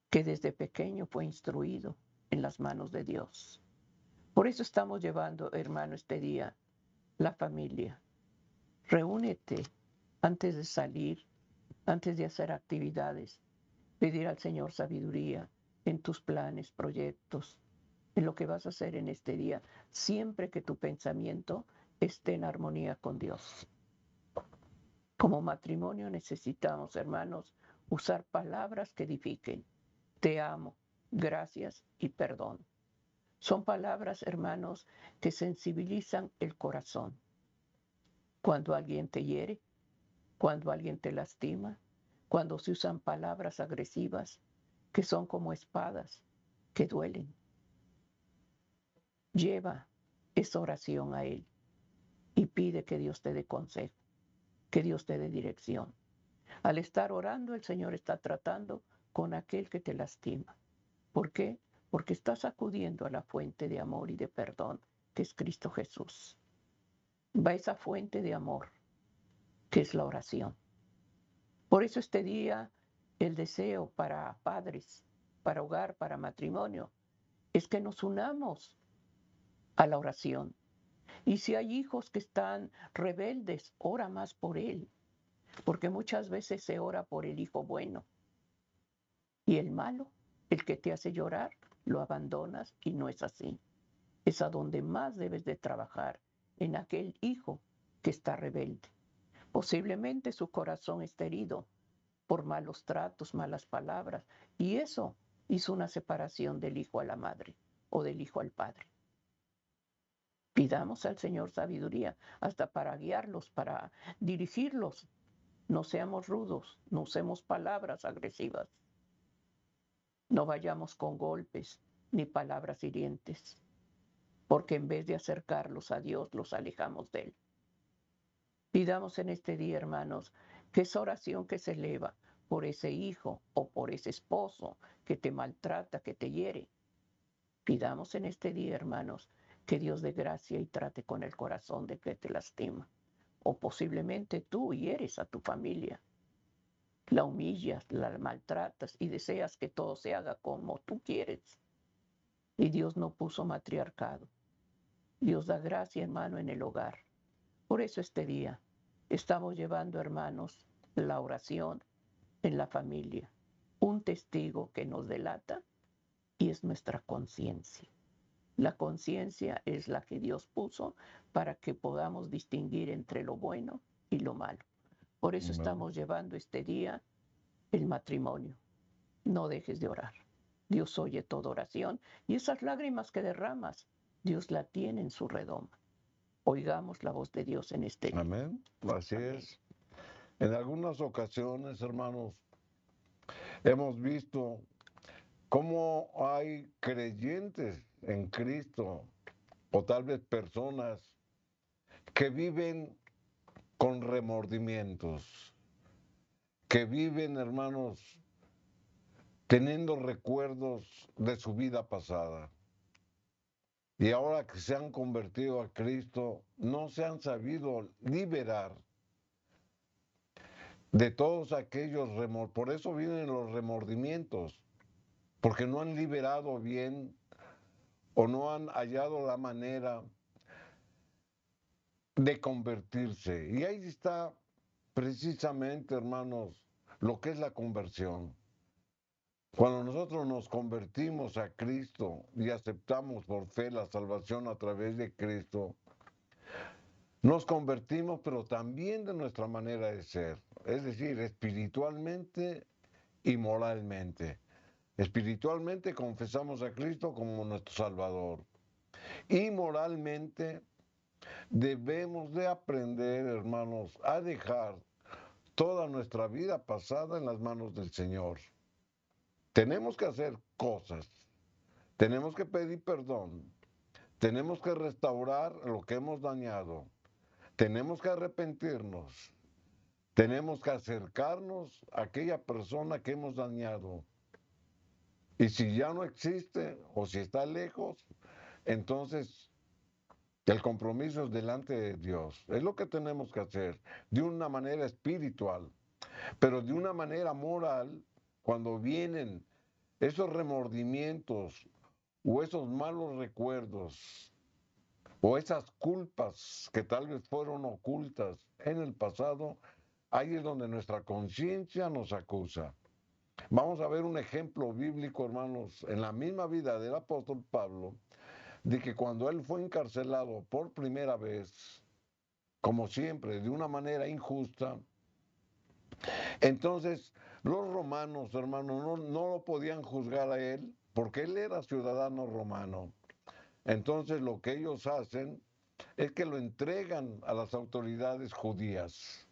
B: que desde pequeño fue instruido en las manos de Dios. Por eso estamos llevando, hermano, este día la familia. Reúnete antes de salir, antes de hacer actividades, pedir al Señor sabiduría en tus planes, proyectos, en lo que vas a hacer en este día, siempre que tu pensamiento esté en armonía con Dios. Como matrimonio necesitamos, hermanos, usar palabras que edifiquen. Te amo, gracias y perdón. Son palabras, hermanos, que sensibilizan el corazón. Cuando alguien te hiere, cuando alguien te lastima, cuando se usan palabras agresivas que son como espadas, que duelen. Lleva esa oración a Él y pide que Dios te dé consejo, que Dios te dé dirección. Al estar orando, el Señor está tratando con aquel que te lastima. ¿Por qué? Porque estás acudiendo a la fuente de amor y de perdón, que es Cristo Jesús. Va esa fuente de amor, que es la oración. Por eso este día el deseo para padres, para hogar, para matrimonio, es que nos unamos a la oración. Y si hay hijos que están rebeldes, ora más por él, porque muchas veces se ora por el hijo bueno. Y el malo, el que te hace llorar, lo abandonas y no es así. Es a donde más debes de trabajar, en aquel hijo que está rebelde. Posiblemente su corazón está herido por malos tratos, malas palabras, y eso hizo una separación del hijo a la madre o del hijo al padre. Pidamos al Señor sabiduría hasta para guiarlos, para dirigirlos. No seamos rudos, no usemos palabras agresivas. No vayamos con golpes ni palabras hirientes, porque en vez de acercarlos a Dios, los alejamos de Él. Pidamos en este día, hermanos, que esa oración que se eleva por ese hijo o por ese esposo que te maltrata, que te hiere, pidamos en este día, hermanos, que Dios dé gracia y trate con el corazón de que te lastima. O posiblemente tú hieres a tu familia, la humillas, la maltratas y deseas que todo se haga como tú quieres. Y Dios no puso matriarcado. Dios da gracia, hermano, en el hogar. Por eso este día estamos llevando, hermanos, la oración en la familia. Un testigo que nos delata y es nuestra conciencia. La conciencia es la que Dios puso para que podamos distinguir entre lo bueno y lo malo. Por eso estamos llevando este día el matrimonio. No dejes de orar. Dios oye toda oración y esas lágrimas que derramas, Dios la tiene en su redoma. Oigamos la voz de Dios en este día.
C: Amén. Así
B: Amén.
C: es. En algunas ocasiones, hermanos, hemos visto cómo hay creyentes en Cristo o tal vez personas que viven con remordimientos, que viven, hermanos, teniendo recuerdos de su vida pasada. Y ahora que se han convertido a Cristo, no se han sabido liberar de todos aquellos remordimientos. Por eso vienen los remordimientos, porque no han liberado bien o no han hallado la manera de convertirse. Y ahí está precisamente, hermanos, lo que es la conversión. Cuando nosotros nos convertimos a Cristo y aceptamos por fe la salvación a través de Cristo, nos convertimos, pero también de nuestra manera de ser, es decir, espiritualmente y moralmente. Espiritualmente confesamos a Cristo como nuestro Salvador. Y moralmente debemos de aprender, hermanos, a dejar toda nuestra vida pasada en las manos del Señor. Tenemos que hacer cosas, tenemos que pedir perdón, tenemos que restaurar lo que hemos dañado, tenemos que arrepentirnos, tenemos que acercarnos a aquella persona que hemos dañado. Y si ya no existe o si está lejos, entonces el compromiso es delante de Dios. Es lo que tenemos que hacer de una manera espiritual, pero de una manera moral, cuando vienen esos remordimientos o esos malos recuerdos o esas culpas que tal vez fueron ocultas en el pasado, ahí es donde nuestra conciencia nos acusa. Vamos a ver un ejemplo bíblico, hermanos, en la misma vida del apóstol Pablo, de que cuando él fue encarcelado por primera vez, como siempre, de una manera injusta, entonces los romanos, hermanos, no lo podían juzgar a él porque él era ciudadano romano. Entonces lo que ellos hacen es que lo entregan a las autoridades judías.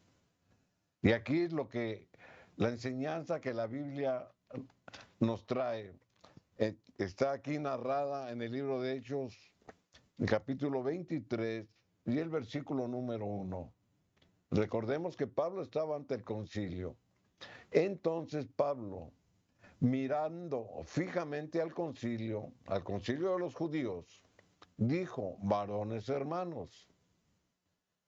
C: Y aquí es lo que la enseñanza que la Biblia nos trae. Está aquí narrada en el libro de Hechos, el capítulo 23 y el versículo número 1. Recordemos que Pablo estaba ante el concilio. Entonces Pablo, mirando fijamente al concilio de los judíos, dijo: varones hermanos.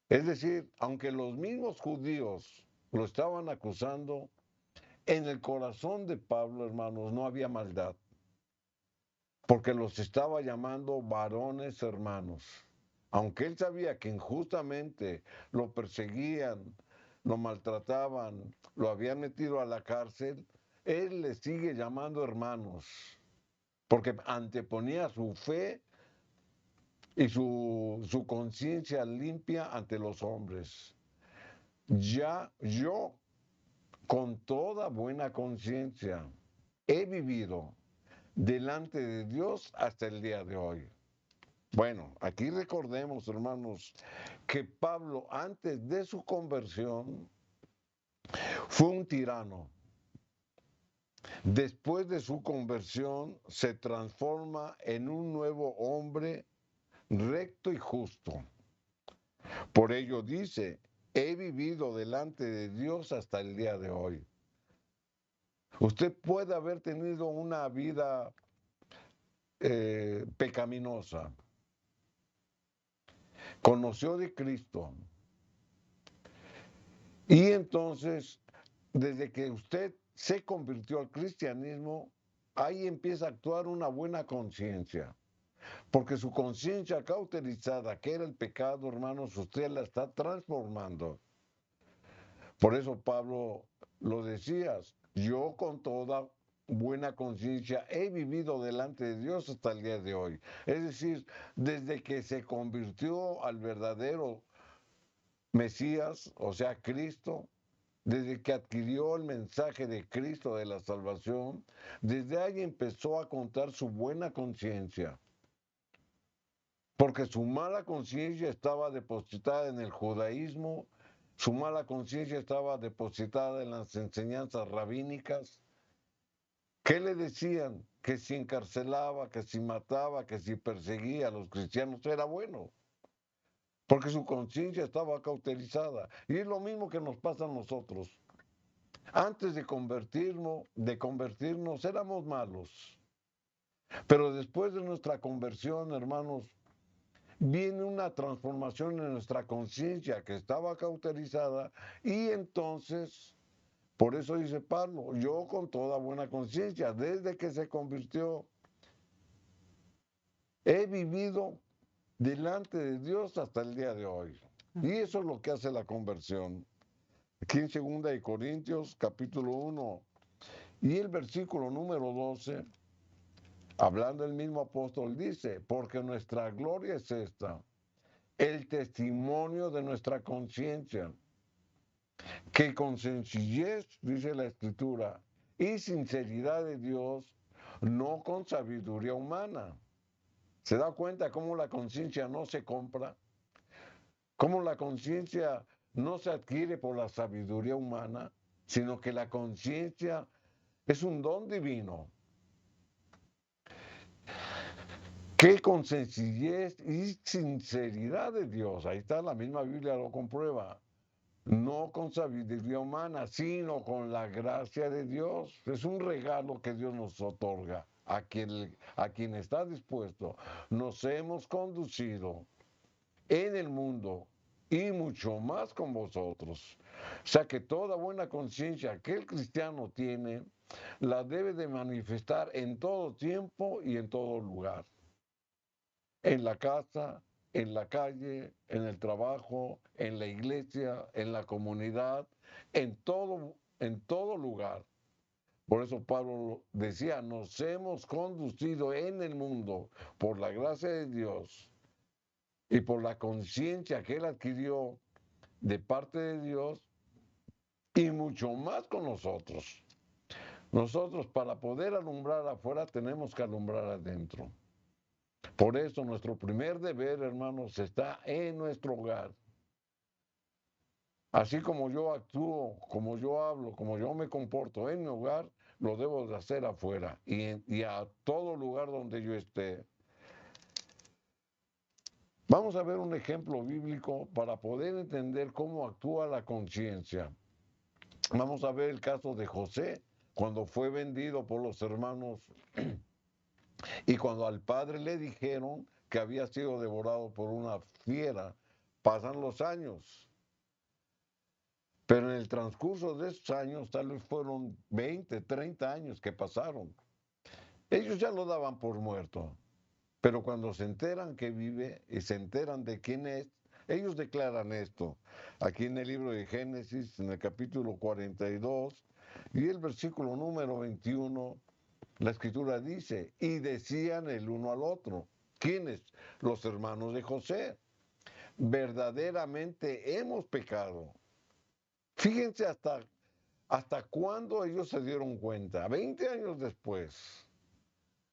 C: Es decir, aunque los mismos judíos lo estaban acusando, en el corazón de Pablo, hermanos, no había maldad, porque los estaba llamando varones hermanos. Aunque él sabía que injustamente lo perseguían, lo maltrataban, lo habían metido a la cárcel, él les sigue llamando hermanos, porque anteponía su fe y su conciencia limpia ante los hombres. Ya yo, con toda buena conciencia, he vivido delante de Dios hasta el día de hoy. Bueno, aquí recordemos, hermanos, que Pablo antes de su conversión fue un tirano. Después de su conversión se transforma en un nuevo hombre recto y justo. Por ello dice, he vivido delante de Dios hasta el día de hoy. Usted puede haber tenido una vida pecaminosa, conoció de Cristo y entonces, desde que usted se convirtió al cristianismo, ahí empieza a actuar una buena conciencia. Porque su conciencia cauterizada, que era el pecado, hermanos, usted la está transformando. Por eso Pablo lo decía, yo con toda buena conciencia he vivido delante de Dios hasta el día de hoy. Es decir, desde que se convirtió al verdadero Mesías, o sea, Cristo, desde que adquirió el mensaje de Cristo de la salvación, desde ahí empezó a contar su buena conciencia. Porque su mala conciencia estaba depositada en el judaísmo, su mala conciencia estaba depositada en las enseñanzas rabínicas. ¿Qué le decían? Que si encarcelaba, que si mataba, que si perseguía a los cristianos era bueno, porque su conciencia estaba cauterizada. Y es lo mismo que nos pasa a nosotros. Antes de convertirnos éramos malos, pero después de nuestra conversión, hermanos, viene una transformación en nuestra conciencia que estaba cauterizada y entonces, por eso dice Pablo, yo con toda buena conciencia, desde que se convirtió, he vivido delante de Dios hasta el día de hoy. Y eso es lo que hace la conversión. Aquí en 2 de Corintios, capítulo 1, y el versículo número 12, hablando el mismo apóstol, dice, porque nuestra gloria es esta, el testimonio de nuestra conciencia, que con sencillez, dice la Escritura, y sinceridad de Dios, no con sabiduría humana. ¿Se da cuenta cómo la conciencia no se compra? Cómo la conciencia no se adquiere por la sabiduría humana, sino que la conciencia es un don divino, que con sencillez y sinceridad de Dios, ahí está, la misma Biblia lo comprueba, no con sabiduría humana, sino con la gracia de Dios. Es un regalo que Dios nos otorga a quien está dispuesto. Nos hemos conducido en el mundo y mucho más con vosotros. O sea que toda buena conciencia que el cristiano tiene, la debe de manifestar en todo tiempo y en todo lugar. En la casa, en la calle, en el trabajo, en la iglesia, en la comunidad, en todo lugar. Por eso Pablo decía, nos hemos conducido en el mundo por la gracia de Dios y por la conciencia que él adquirió de parte de Dios y mucho más con nosotros. Nosotros para poder alumbrar afuera tenemos que alumbrar adentro. Por eso nuestro primer deber, hermanos, está en nuestro hogar. Así como yo actúo, como yo hablo, como yo me comporto en mi hogar, lo debo de hacer afuera y a todo lugar donde yo esté. Vamos a ver un ejemplo bíblico para poder entender cómo actúa la conciencia. Vamos a ver el caso de José, cuando fue vendido por los hermanos y cuando al padre le dijeron que había sido devorado por una fiera. Pasan los años. Pero en el transcurso de esos años, tal vez fueron 20, 30 años que pasaron, ellos ya lo daban por muerto. Pero cuando se enteran que vive y se enteran de quién es, ellos declaran esto. Aquí en el libro de Génesis, en el capítulo 42 y el versículo número 21, la escritura dice, y decían el uno al otro, ¿quiénes? Los hermanos de José. Verdaderamente hemos pecado. Fíjense hasta cuándo ellos se dieron cuenta, 20 años después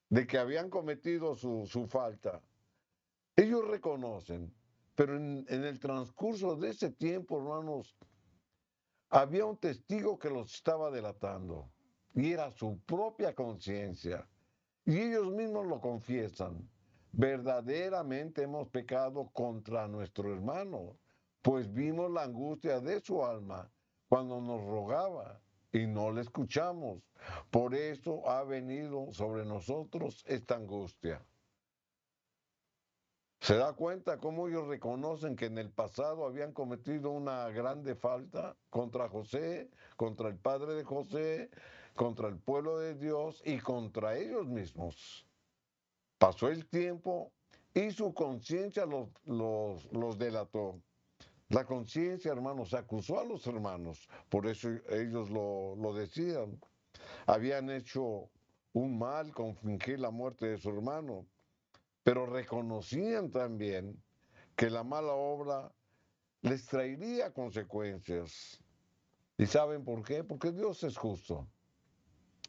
C: de que habían cometido su falta. Ellos reconocen, pero en el transcurso de ese tiempo, hermanos, había un testigo que los estaba delatando y era su propia conciencia. Y ellos mismos lo confiesan. Verdaderamente hemos pecado contra nuestro hermano, pues vimos la angustia de su alma cuando nos rogaba y no le escuchamos. Por eso ha venido sobre nosotros esta angustia. ¿Se da cuenta cómo ellos reconocen que en el pasado habían cometido una grande falta contra José, contra el padre de José, contra el pueblo de Dios y contra ellos mismos? Pasó el tiempo y su conciencia los delató. La conciencia, hermanos, acusó a los hermanos, por eso ellos lo decían. Habían hecho un mal con fingir la muerte de su hermano, pero reconocían también que la mala obra les traería consecuencias. ¿Y saben por qué? Porque Dios es justo.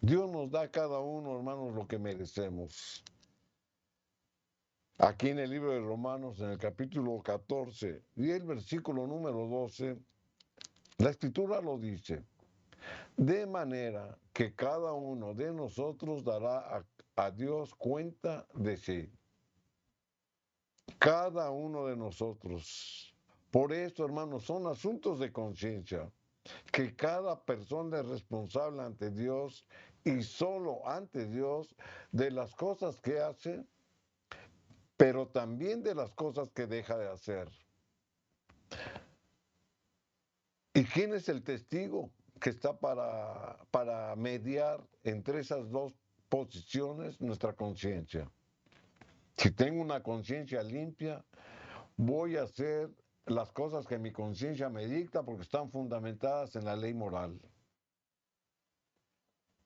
C: Dios nos da a cada uno, hermanos, lo que merecemos. Aquí en el libro de Romanos, en el capítulo 14 y el versículo número 12, la escritura lo dice, de manera que cada uno de nosotros dará a Dios cuenta de sí. Cada uno de nosotros. Por eso, hermanos, son asuntos de conciencia, que cada persona es responsable ante Dios y solo ante Dios de las cosas que hace, pero también de las cosas que deja de hacer. ¿Y quién es el testigo que está para mediar entre esas dos posiciones? Nuestra conciencia. Si tengo una conciencia limpia, voy a hacer las cosas que mi conciencia me dicta porque están fundamentadas en la ley moral.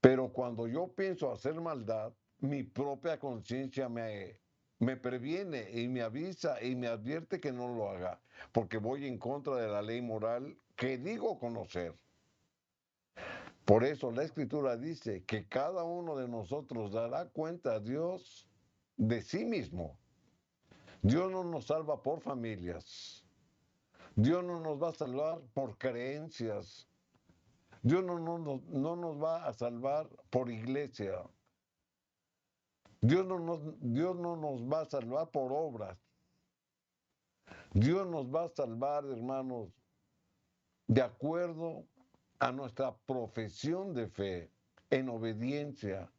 C: Pero cuando yo pienso hacer maldad, mi propia conciencia me previene y me avisa y me advierte que no lo haga, porque voy en contra de la ley moral que digo conocer. Por eso la Escritura dice que cada uno de nosotros dará cuenta a Dios de sí mismo. Dios no nos salva por familias. Dios no nos va a salvar por creencias. Dios no nos va a salvar por iglesia. Dios no nos va a salvar por obras. Dios nos va a salvar, hermanos, de acuerdo a nuestra profesión de fe, en obediencia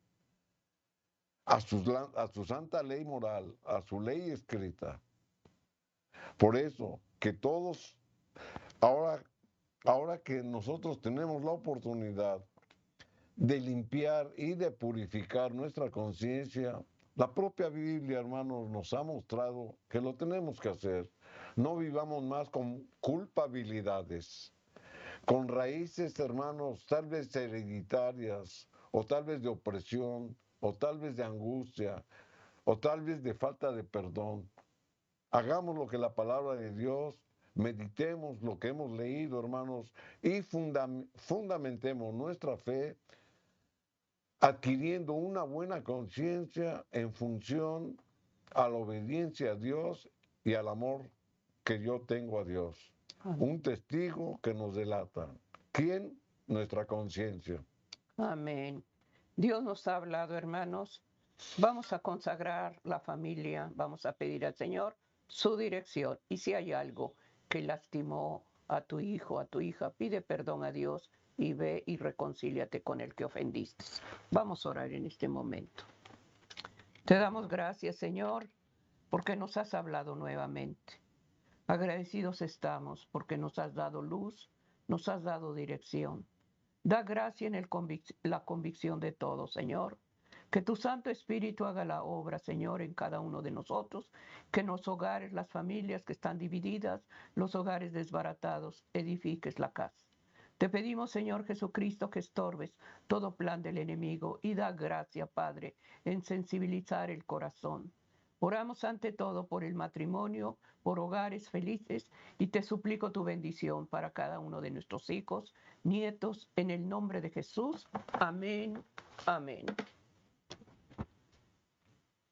C: a su santa ley moral, a su ley escrita. Por eso que todos, ahora que nosotros tenemos la oportunidad de limpiar y de purificar nuestra conciencia, la propia Biblia, hermanos, nos ha mostrado que lo tenemos que hacer. No vivamos más con culpabilidades, con raíces, hermanos, tal vez hereditarias, o tal vez de opresión, o tal vez de angustia, o tal vez de falta de perdón. Hagamos lo que la palabra de Dios, meditemos lo que hemos leído, hermanos, y fundamentemos nuestra fe adquiriendo una buena conciencia en función a la obediencia a Dios y al amor que yo tengo a Dios.
B: Amén.
C: Un testigo que nos delata. ¿Quién? Nuestra conciencia.
B: Amén. Dios nos ha hablado, hermanos. Vamos a consagrar la familia, vamos a pedir al Señor su dirección. Y si hay algo que lastimó a tu hijo, a tu hija, pide perdón a Dios y ve y reconcíliate con el que ofendiste. Vamos a orar en este momento. Te damos gracias, Señor, porque nos has hablado nuevamente. Agradecidos estamos porque nos has dado luz, nos has dado dirección. Da gracia en la convicción de todos, Señor. Que tu Santo Espíritu haga la obra, Señor, en cada uno de nosotros. Que en los hogares, las familias que están divididas, los hogares desbaratados, edifiques la casa. Te pedimos, Señor Jesucristo, que estorbes todo plan del enemigo y da gracia, Padre, en sensibilizar el corazón. Oramos ante todo por el matrimonio, por hogares felices y te suplico tu bendición para cada uno de nuestros hijos, nietos, en el nombre de Jesús. Amén, amén.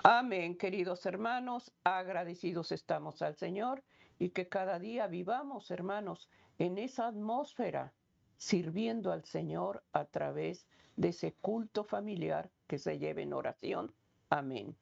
B: Amén, queridos hermanos, agradecidos estamos al Señor y que cada día vivamos, hermanos, en esa atmósfera, sirviendo al Señor a través de ese culto familiar que se lleve en oración. Amén.